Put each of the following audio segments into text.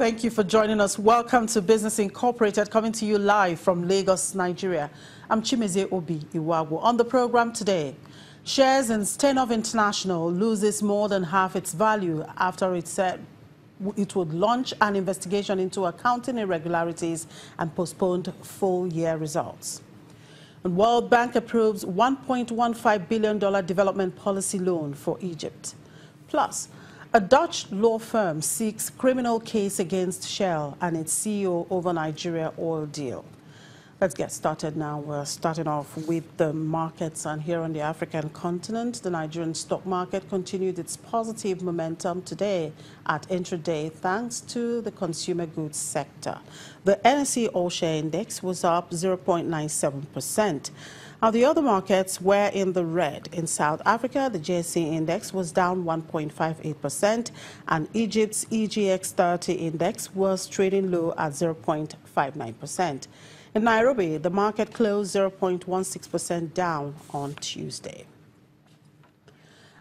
Thank you for joining us. Welcome to Business Incorporated, coming to you live from Lagos, Nigeria. I'm Chimezie Obi Iwago. On the program today, shares in Stenov International loses more than half its value after it said it would launch an investigation into accounting irregularities and postponed full-year results. And World Bank approves $1.15 billion development policy loan for Egypt. Plus, a Dutch law firm seeks criminal case against Shell and its CEO over Nigeria oil deal. Let's get started now. We're starting off with the markets, and here on the African continent, the Nigerian stock market continued its positive momentum today at intraday thanks to the consumer goods sector. The NSE All-Share Index was up 0.97%. Now, the other markets were in the red. In South Africa, the JSE index was down 1.58%, and Egypt's EGX 30 index was trading low at 0.59%. In Nairobi, the market closed 0.16% down on Tuesday.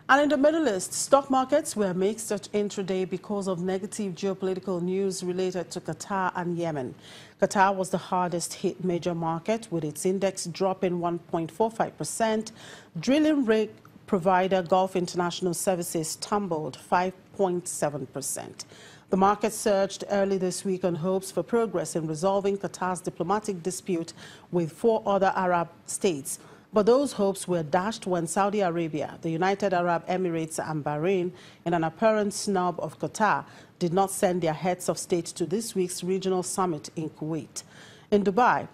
And in the Middle East, stock markets were mixed at intraday because of negative geopolitical news related to Qatar and Yemen. Qatar was the hardest hit major market, with its index dropping 1.45%. Drilling rig provider Gulf International Services tumbled 5.7%. The market surged early this week on hopes for progress in resolving Qatar's diplomatic dispute with 4 other Arab states. But those hopes were dashed when Saudi Arabia, the United Arab Emirates and Bahrain, in an apparent snub of Qatar, did not send their heads of state to this week's regional summit in Kuwait. In Dubai,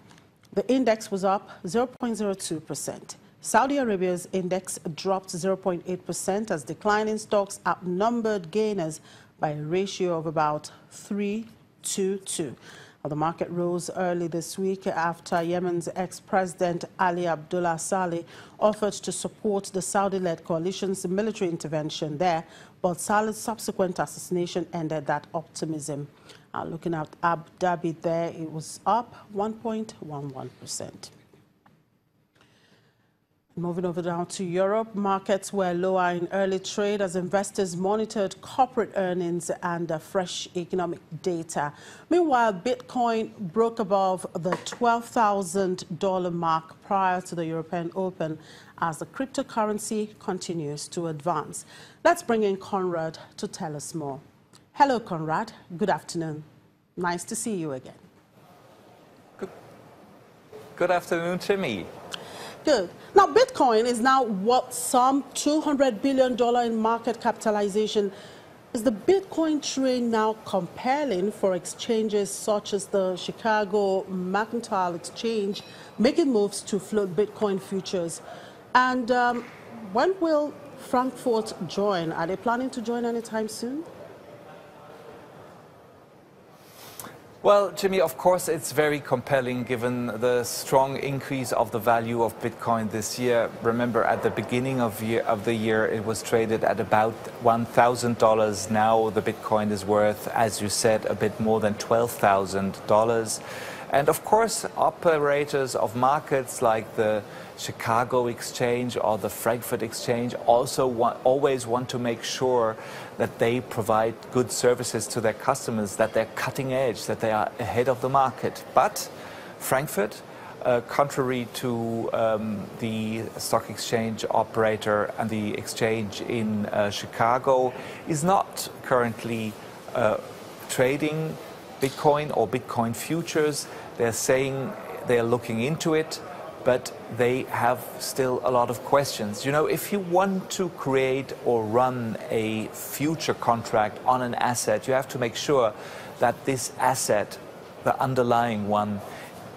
the index was up 0.02%. Saudi Arabia's index dropped 0.8% as declining stocks outnumbered gainers by a ratio of about 3 to 2. The market rose early this week after Yemen's ex-president Ali Abdullah Saleh offered to support the Saudi-led coalition's military intervention there, but Saleh's subsequent assassination ended that optimism. Looking at Abu Dhabi there, it was up 1.11%. Moving over now to Europe, markets were lower in early trade as investors monitored corporate earnings and fresh economic data. Meanwhile, Bitcoin broke above the $12,000 mark prior to the European Open as the cryptocurrency continues to advance. Let's bring in Conrad to tell us more. Hello, Conrad. Good afternoon. Nice to see you again. Good afternoon, Timmy. Good. Now, Bitcoin is now worth some $200 billion in market capitalization. Is the Bitcoin trend now compelling for exchanges such as the Chicago Mercantile Exchange making moves to float Bitcoin futures? And when will Frankfurt join? Are they planning to join anytime soon? Well, Jimmy, of course, it's very compelling given the strong increase of the value of Bitcoin this year. Remember, at the beginning of the year, it was traded at about $1,000. Now the Bitcoin is worth, as you said, a bit more than $12,000. And of course, operators of markets like the Chicago Exchange or the Frankfurt Exchange also always want to make sure that they provide good services to their customers, that they're cutting edge, that they are ahead of the market. But Frankfurt, contrary to the stock exchange operator and the exchange in Chicago, is not currently trading Bitcoin or Bitcoin futures. They're saying they're looking into it, but they have still a lot of questions. You know, if you want to create or run a future contract on an asset, you have to make sure that this asset, the underlying one,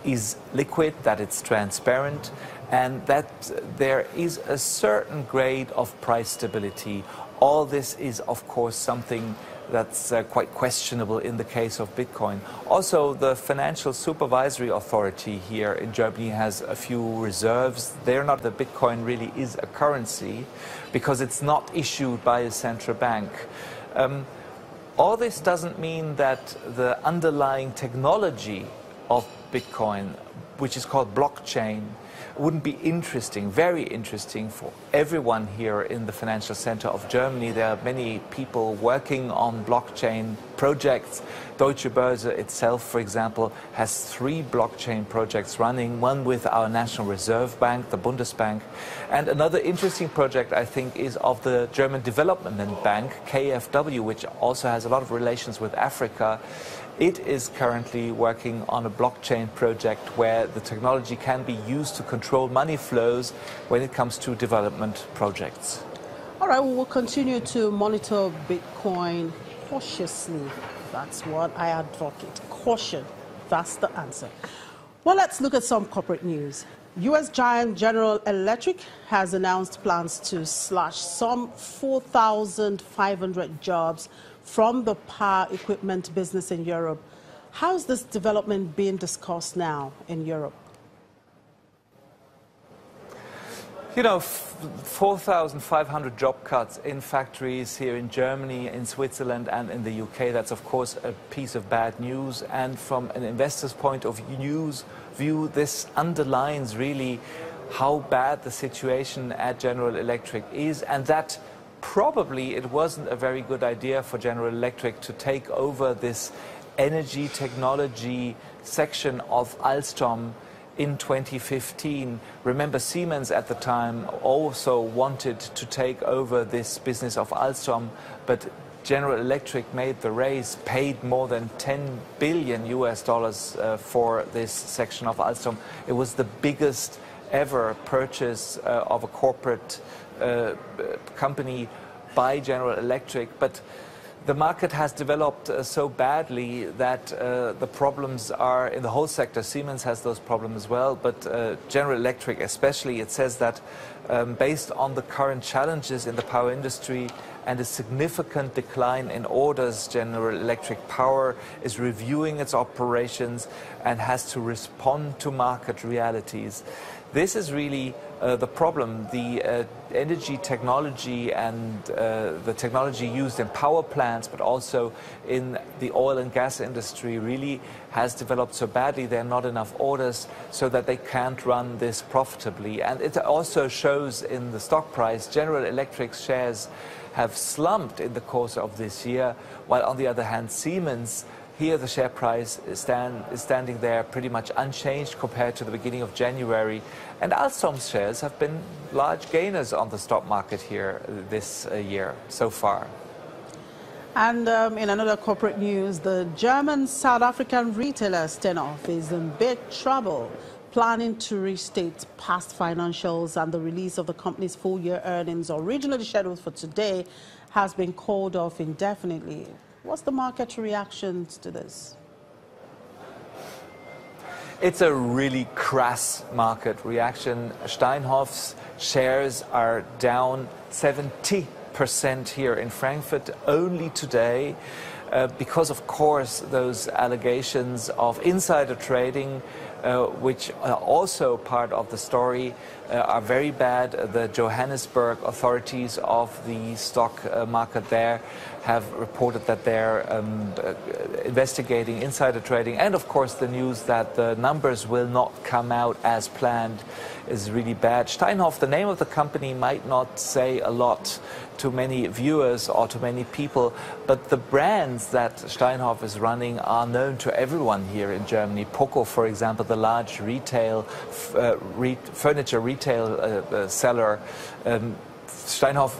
is liquid, that it's transparent, and that there is a certain grade of price stability. All this is, of course, something that's quite questionable in the case of Bitcoin. Also, the Financial Supervisory Authority here in Germany has a few reserves. They're not that Bitcoin really is a currency because it's not issued by a central bank. All this doesn't mean that the underlying technology of Bitcoin, which is called blockchain, wouldn't be interesting, very interesting for everyone here in the financial center of Germany. There are many people working on blockchain projects. Deutsche Börse itself, for example, has 3 blockchain projects running, one with our National Reserve Bank, the Bundesbank. And another interesting project, I think, is of the German Development Bank, KfW, which also has a lot of relations with Africa. It is currently working on a blockchain project where the technology can be used to control money flows when it comes to development projects. All right, we will continue to monitor Bitcoin cautiously. That's what I advocate. Caution. That's the answer. Well, let's look at some corporate news. U.S. giant General Electric has announced plans to slash some 4,500 jobs from the power equipment business in Europe. How's this development being discussed now in Europe? You know, 4,500 job cuts in factories here in Germany, in Switzerland and in the UK, that's of course a piece of bad news. And from an investor's point of view, this underlines really how bad the situation at General Electric is, and that probably it wasn't a very good idea for General Electric to take over this energy technology section of Alstom in 2015. Remember, Siemens at the time also wanted to take over this business of Alstom, but General Electric made the race, paid more than $10 billion for this section of Alstom. It was the biggest ever purchase of a corporate company by General Electric. But the market has developed so badly that the problems are in the whole sector. Siemens has those problems as well, but General Electric especially, it says that based on the current challenges in the power industry and a significant decline in orders, General Electric Power is reviewing its operations and has to respond to market realities. This is really the problem. The energy technology and the technology used in power plants, but also in the oil and gas industry, really has developed so badly there are not enough orders so that they can't run this profitably. And it also shows in the stock price. General Electric shares have slumped in the course of this year, while on the other hand Siemens, here the share price is standing there pretty much unchanged compared to the beginning of January. And Alstom's shares have been large gainers on the stock market here this year so far. And in another corporate news, the German South African retailer Steinhoff is in big trouble, planning to restate past financials, and the release of the company's full-year earnings, originally scheduled for today, has been called off indefinitely. What's the market reaction to this? It's a really crass market reaction. Steinhoff's shares are down 70% here in Frankfurt only today because, of course, those allegations of insider trading, which are also part of the story, are very bad. The Johannesburg authorities of the stock market there have reported that they're investigating insider trading. And of course the news that the numbers will not come out as planned is really bad. Steinhoff, the name of the company, might not say a lot to many viewers or to many people, but the brands that Steinhoff is running are known to everyone here in Germany. Poco, for example, the large retail furniture retail seller. Steinhoff,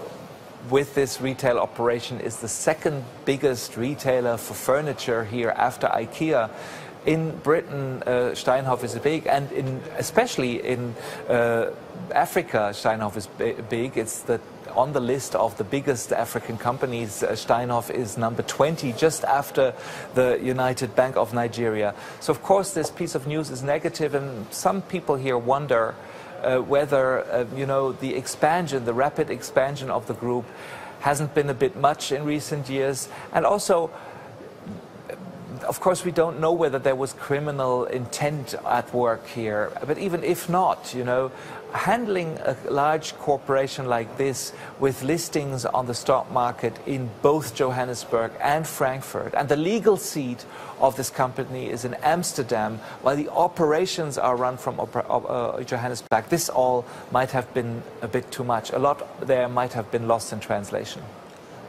with this retail operation, is the second biggest retailer for furniture here after IKEA. In Britain, Steinhoff is big, and especially in Africa, Steinhoff is big. It's on the list of the biggest African companies. Steinhoff is number 20, just after the United Bank of Nigeria. So, of course, this piece of news is negative, and some people here wonder whether, the expansion, the rapid expansion of the group hasn't been a bit much in recent years. And also, of course, we don't know whether there was criminal intent at work here. But even if not, handling a large corporation like this with listings on the stock market in both Johannesburg and Frankfurt, and the legal seat of this company is in Amsterdam, while the operations are run from Johannesburg, this all might have been a bit too much. A lot there might have been lost in translation.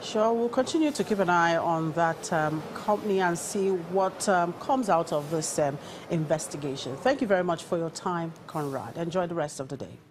Sure, we'll continue to keep an eye on that company and see what comes out of this investigation. Thank you very much for your time, Conrad. Enjoy the rest of the day.